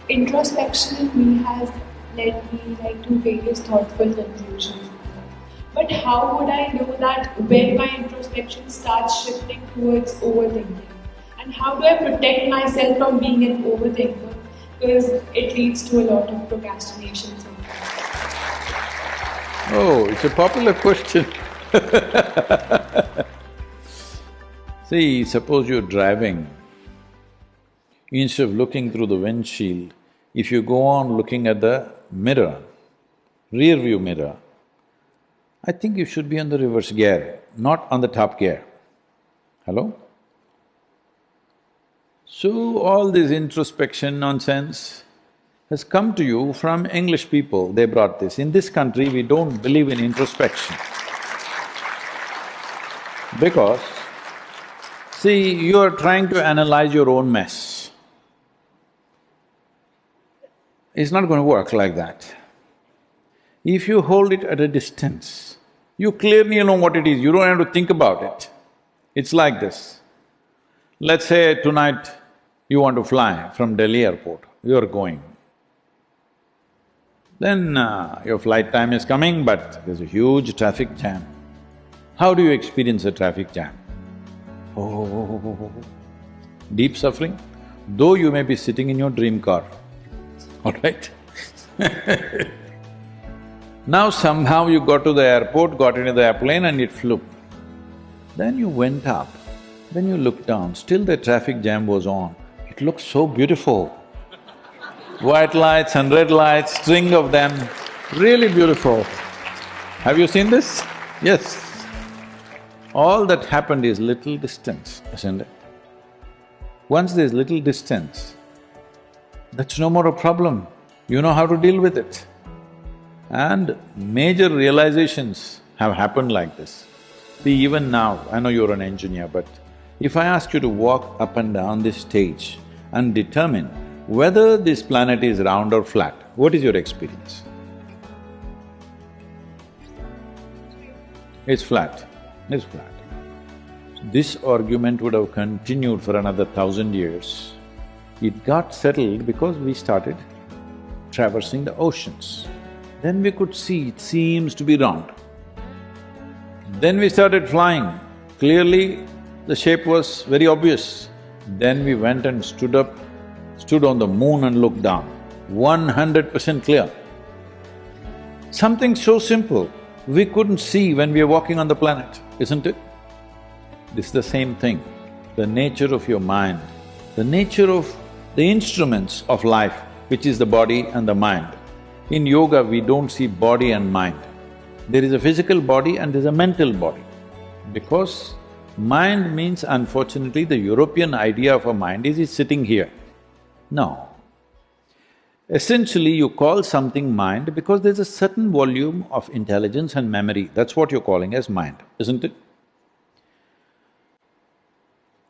Introspection in me has led me to various thoughtful conclusions. But how would I know that when my introspection starts shifting towards overthinking? And how do I protect myself from being an overthinker? Because it leads to a lot of procrastination sometimes. Oh, it's a popular question. See, suppose you're driving, instead of looking through the windshield, if you go on looking at the mirror, rear view mirror, I think you should be on the reverse gear, not on the top gear. Hello? So all this introspection nonsense has come to you from English people, they brought this. In this country, we don't believe in introspection. Because, see, you are trying to analyze your own mess. It's not going to work like that. If you hold it at a distance, you clearly know what it is, you don't have to think about it. It's like this. Let's say tonight you want to fly from Delhi airport, you're going. Then your flight time is coming, but there's a huge traffic jam. How do you experience a traffic jam? Oh, deep suffering, though you may be sitting in your dream car, all right? Now somehow you got to the airport, got into the airplane and it flew. Then you went up, then you looked down, still the traffic jam was on. It looked so beautiful. White lights and red lights, string of them, really beautiful. Have you seen this? Yes. All that happened is little distance, isn't it? Once there's little distance, that's no more a problem. You know how to deal with it. And major realizations have happened like this. See, even now, I know you're an engineer, but if I ask you to walk up and down this stage and determine whether this planet is round or flat, what is your experience? It's flat, it's flat. This argument would have continued for another 1,000 years. It got settled because we started traversing the oceans. Then we could see it seems to be round. Then we started flying. Clearly, the shape was very obvious. Then we went and stood on the moon and looked down. 100% clear. Something so simple, we couldn't see when we were walking on the planet, isn't it? This is the same thing. The nature of your mind, the nature of the instruments of life, which is the body and the mind. In yoga, we don't see body and mind. There is a physical body and there's a mental body. Because mind means, unfortunately, the European idea of a mind is it's sitting here. No. Essentially, you call something mind because there's a certain volume of intelligence and memory, that's what you're calling as mind, isn't it?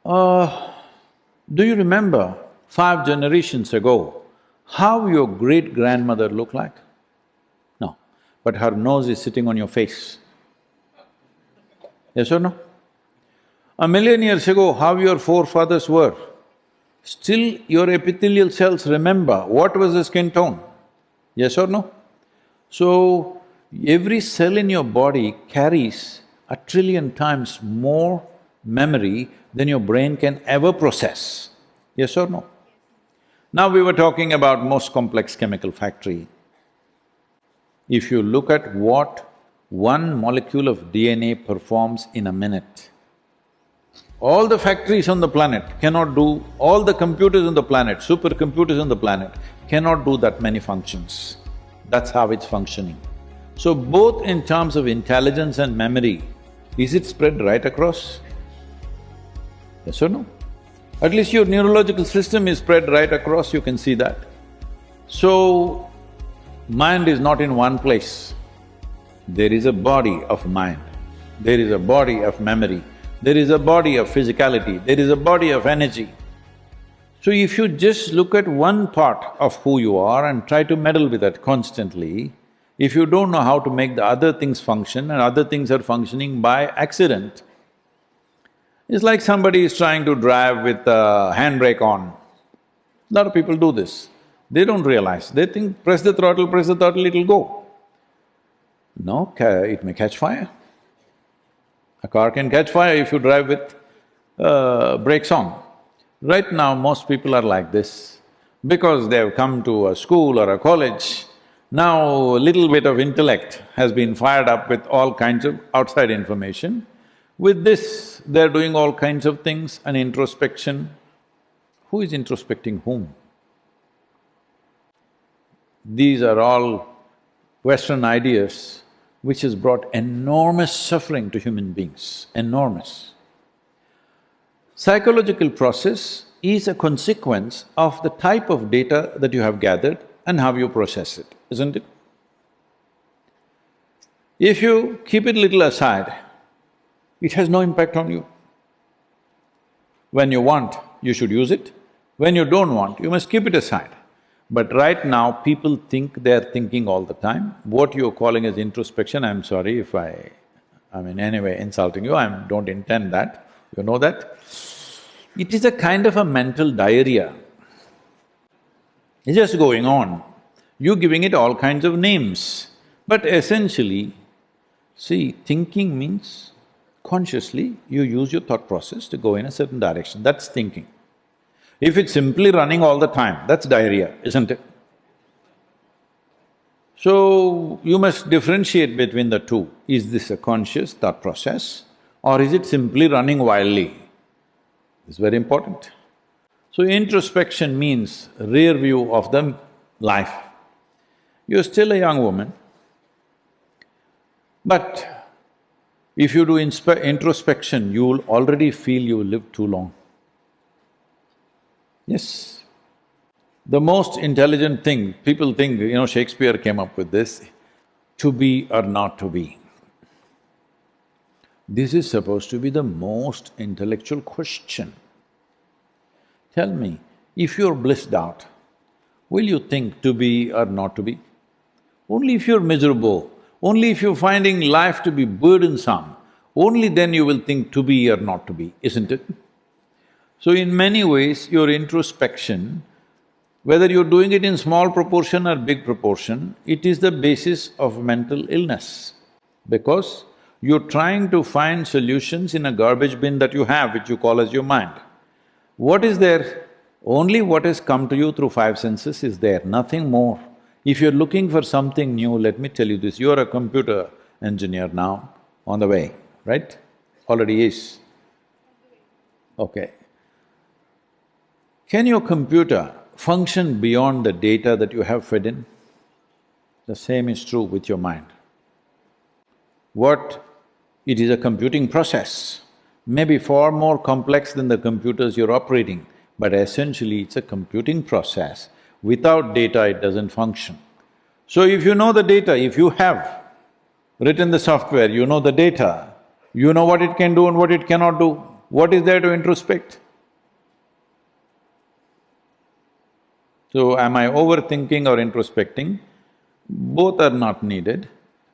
Do you remember 5 generations ago, how your great-grandmother looked like? No, but her nose is sitting on your face. Yes or no? 1,000,000 years ago, how your forefathers were, still your epithelial cells remember what was the skin tone. Yes or no? So, every cell in your body carries 1,000,000,000,000 times more memory than your brain can ever process. Yes or no? Now we were talking about most complex chemical factory. If you look at what one molecule of DNA performs in a minute, all the factories on the planet cannot do, all the computers on the planet, supercomputers on the planet cannot do that many functions. That's how it's functioning. So both in terms of intelligence and memory, is it spread right across? Yes or no? At least your neurological system is spread right across, you can see that. So, mind is not in one place. There is a body of mind, there is a body of memory, there is a body of physicality, there is a body of energy. So if you just look at one part of who you are and try to meddle with that constantly, if you don't know how to make the other things function and other things are functioning by accident, it's like somebody is trying to drive with a handbrake on. A lot of people do this. They don't realize, they think press the throttle, it'll go. No, it may catch fire. A car can catch fire if you drive with brakes on. Right now, most people are like this because they've come to a school or a college. Now, a little bit of intellect has been fired up with all kinds of outside information. With this, they're doing all kinds of things, an introspection. Who is introspecting whom? These are all Western ideas which has brought enormous suffering to human beings, enormous. Psychological process is a consequence of the type of data that you have gathered and how you process it, isn't it? If you keep it little aside, it has no impact on you. When you want, you should use it. When you don't want, you must keep it aside. But right now, people think they're thinking all the time. What you're calling as introspection, I'm sorry if I'm in any way insulting you, I don't intend that, you know that. It is a kind of a mental diarrhea. It's just going on. You're giving it all kinds of names. But essentially, see, thinking means consciously you use your thought process to go in a certain direction, that's thinking. If it's simply running all the time, that's diarrhea, isn't it? So, you must differentiate between the two. Is this a conscious thought process or is it simply running wildly? It's very important. So, introspection means rear view of the life. You're still a young woman, but if you do introspection, you'll already feel you lived too long. Yes. The most intelligent thing, people think, Shakespeare came up with this, to be or not to be. This is supposed to be the most intellectual question. Tell me, if you're blissed out, will you think to be or not to be? Only if you're miserable, only if you're finding life to be burdensome, only then you will think to be or not to be, isn't it? So in many ways, your introspection, whether you're doing it in small proportion or big proportion, it is the basis of mental illness. Because you're trying to find solutions in a garbage bin that you have, which you call as your mind. What is there? Only what has come to you through five senses is there, nothing more. If you're looking for something new, let me tell you this, you're a computer engineer now, on the way, right? Already is. Okay. Can your computer function beyond the data that you have fed in? The same is true with your mind. It is a computing process, maybe far more complex than the computers you're operating, but essentially it's a computing process. Without data, it doesn't function. So if you know the data, if you have written the software, you know the data, you know what it can do and what it cannot do, what is there to introspect? So, am I overthinking or introspecting? Both are not needed.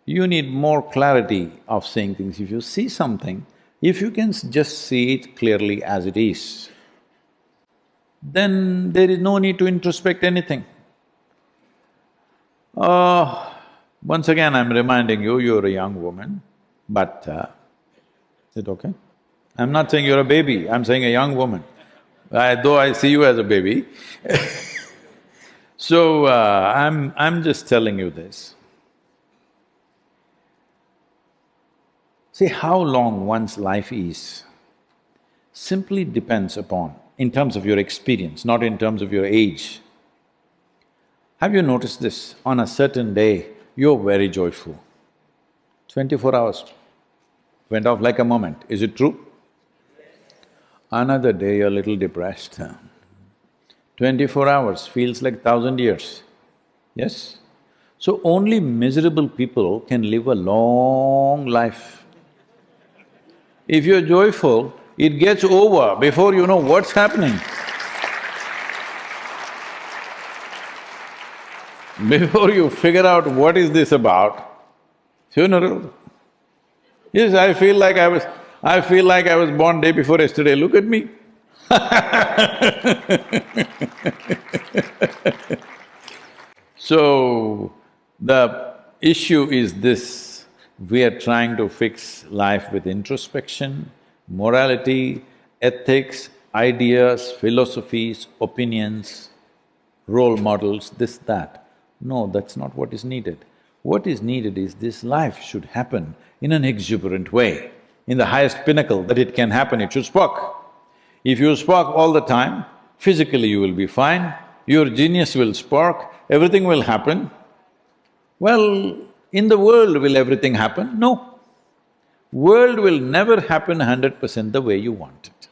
You need more clarity of seeing things. If you see something, if you can just see it clearly as it is, then there is no need to introspect anything. Once again, I'm reminding you, you're a young woman, but is it okay? I'm not saying you're a baby, I'm saying a young woman, though I see you as a baby So, I'm just telling you this. See, how long one's life is simply depends upon, in terms of your experience, not in terms of your age. Have you noticed this? On a certain day, you're very joyful. 24 hours went off like a moment, is it true? Another day, you're a little depressed. 24 hours feels like 1,000 years, yes? So only miserable people can live a long life. If you're joyful, it gets over before you know what's happening. Before you figure out what is this about, funeral. Yes, I feel like I was born day before yesterday, look at me So, the issue is this, we are trying to fix life with introspection, morality, ethics, ideas, philosophies, opinions, role models, this, that. No, that's not what is needed. What is needed is this life should happen in an exuberant way, in the highest pinnacle that it can happen, it should spark. If you spark all the time, physically you will be fine, your genius will spark, everything will happen. Well, in the world will everything happen? No. World will never happen 100% the way you want it.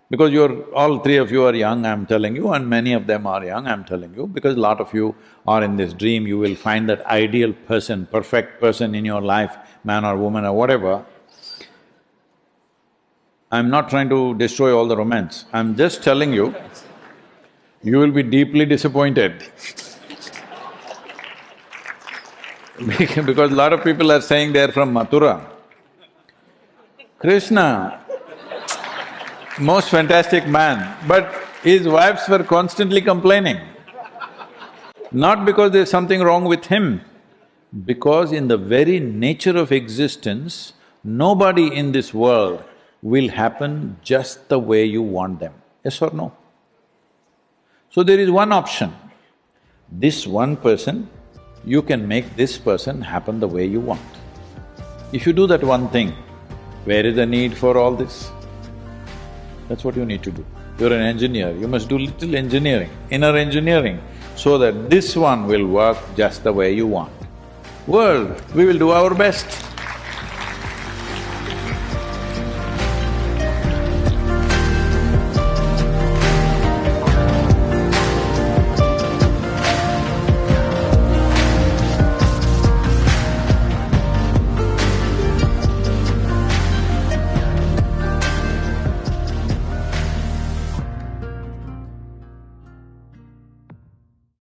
Because all three of you are young, I'm telling you, and many of them are young, I'm telling you, because a lot of you are in this dream, you will find that ideal person, perfect person in your life, man or woman or whatever. I'm not trying to destroy all the romance, I'm just telling you, you will be deeply disappointed. Because a lot of people are saying they're from Mathura. Krishna, most fantastic man, but his wives were constantly complaining. Not because there's something wrong with him, because in the very nature of existence, nobody in this world will happen just the way you want them, yes or no? So there is one option, this one person, you can make this person happen the way you want. If you do that one thing, where is the need for all this? That's what you need to do. You're an engineer, you must do little engineering, inner engineering, so that this one will work just the way you want. World, we will do our best.